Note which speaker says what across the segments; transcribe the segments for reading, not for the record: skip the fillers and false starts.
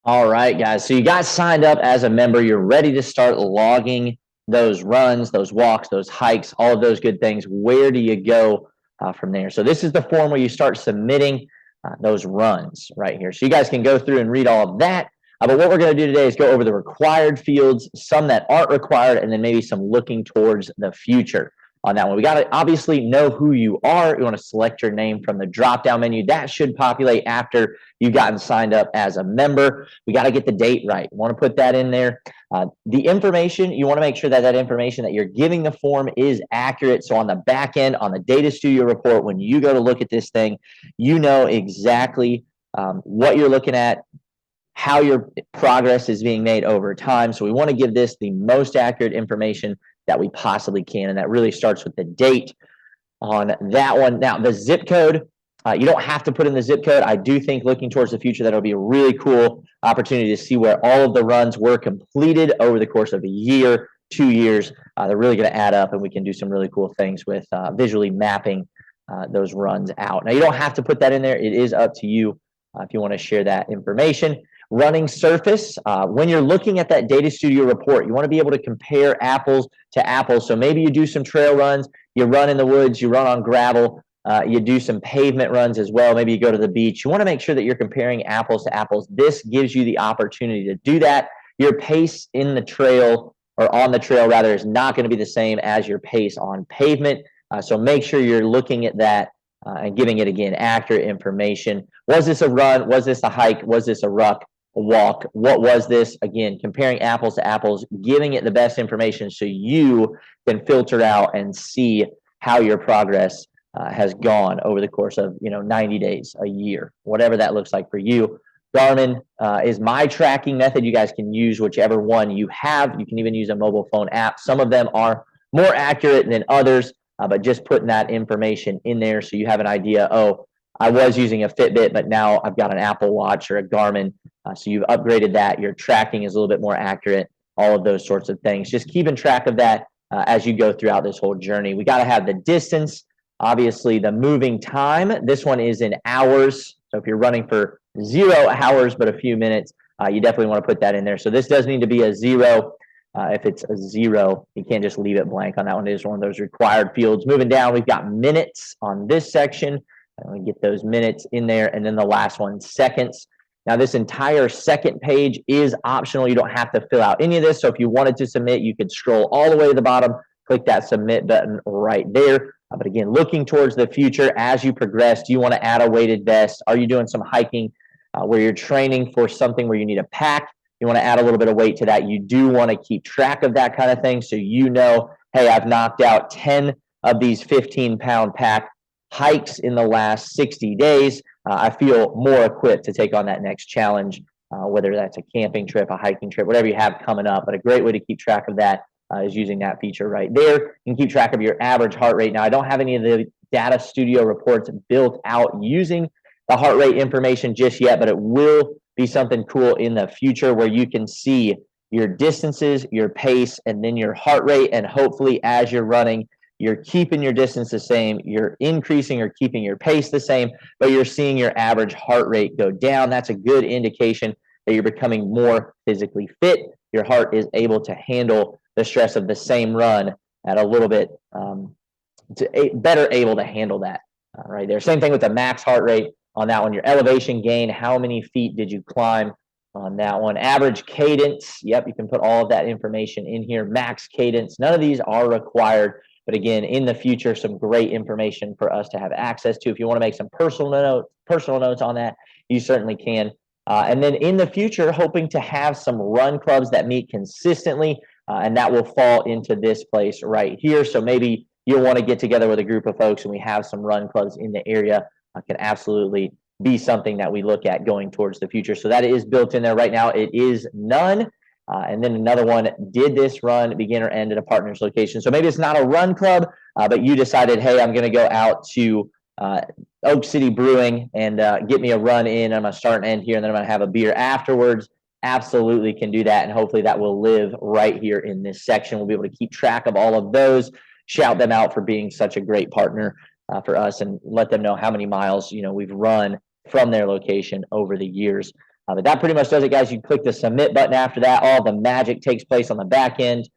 Speaker 1: All right, guys. So you got signed up as a member. You're ready to start logging those runs, those walks, those hikes, all of those good things. Where do you go from there? So this is the form where you start submitting those runs right here. So you guys can go through and read all of that. But what we're going to do today is go over the required fields, some that aren't required, and then maybe some looking towards the future on that one. We got to obviously know who you are. You want to select your name from the drop-down menu. That should populate after you've gotten signed up as a member. We got to get the date right. You want to put that in there. The information, you want to make sure that that information that you're giving the form is accurate. So on the back end, on the Data Studio report, when you go to look at this thing, you know exactly what you're looking at, how your progress is being made over time. So we want to give this the most accurate information that we possibly can. And that really starts with the date on that one. Now, the zip code, you don't have to put in the zip code. I do think looking towards the future, that'll be a really cool opportunity to see where all of the runs were completed over the course of a year, 2 years. They're really going to add up, and we can do some really cool things with visually mapping those runs out. Now, you don't have to put that in there. It is up to you if you want to share that information. Running surface, when you're looking at that Data Studio report, you want to be able to compare apples to apples. So maybe you do some trail runs, you run in the woods, you run on gravel, you do some pavement runs as well. Maybe you go to the beach. You want to make sure that you're comparing apples to apples. This gives you the opportunity to do that. Your pace in the trail, or on the trail rather, is not going to be the same as your pace on pavement. So make sure you're looking at that and giving it, again, accurate information. Was this a run? Was this a hike? Was this a ruck? Walk? What was this? Again, comparing apples to apples, giving it the best information so you can filter out and see how your progress has gone over the course of 90 days, a year, whatever that looks like for you. Garmin is my tracking method. You guys can use whichever one you have. You can even use a mobile phone app. Some of them are more accurate than others, but just putting that information in there so you have an idea. Oh, I was using a Fitbit, but now I've got an Apple Watch or a Garmin. So you've upgraded that. Your tracking is a little bit more accurate, all of those sorts of things. Just keeping track of that as you go throughout this whole journey. We got to have the distance, obviously the moving time. This one is in hours. So if you're running for 0 hours but a few minutes, you definitely want to put that in there. So this does need to be a 0. If it's a 0, you can't just leave it blank on that one. It is one of those required fields. Moving down, we've got minutes on this section. I'm going to get those minutes in there. And then the last one, seconds. Now, this entire second page is optional. You don't have to fill out any of this. So if you wanted to submit, you could scroll all the way to the bottom, click that submit button right there. But again, looking towards the future as you progress, do you want to add a weighted vest? Are you doing some hiking where you're training for something where you need a pack? You want to add a little bit of weight to that. You do want to keep track of that kind of thing. So you know, hey, I've knocked out 10 of these 15-pound pack hikes in the last 60 days. I feel more equipped to take on that next challenge, whether that's a camping trip, a hiking trip, whatever you have coming up. But a great way to keep track of that is using that feature right there. You can keep track of your average heart rate. Now, I don't have any of the Data Studio reports built out using the heart rate information just yet, but it will be something cool in the future where you can see your distances, your pace, and then your heart rate. And hopefully, as you're running, you're keeping your distance the same, you're increasing or keeping your pace the same, but you're seeing your average heart rate go down. That's a good indication that you're becoming more physically fit. Your heart is able to handle the stress of the same run at a little bit better able to handle that right there. Same thing with the max heart rate on that one. Your elevation gain, how many feet did you climb on that one? Average cadence, yep, you can put all of that information in here. Max cadence, none of these are required. But again, in the future, some great information for us to have access to. If you want to make some personal notes on that, you certainly can. And then in the future, hoping to have some run clubs that meet consistently, and that will fall into this place right here. So maybe you'll want to get together with a group of folks and we have some run clubs in the area. Can absolutely be something that we look at going towards the future. So that is built in there right now. It is none. And then another one, did this run begin or end at a partner's location? So maybe it's not a run club, but you decided, hey, I'm going to go out to Oak City Brewing and get me a run in. I'm going to start and end here, and then I'm going to have a beer afterwards. Absolutely can do that, and hopefully that will live right here in this section. We'll be able to keep track of all of those, shout them out for being such a great partner for us, and let them know how many miles we've run from their location over the years. But that pretty much does it, guys. You click the submit button after that. All the magic takes place on the back end.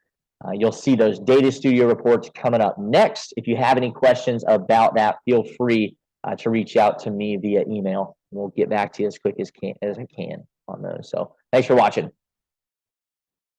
Speaker 1: You'll see those Data Studio reports coming up next. If you have any questions about that, feel free to reach out to me via email. We'll get back to you as quick as I can on those. So thanks for watching.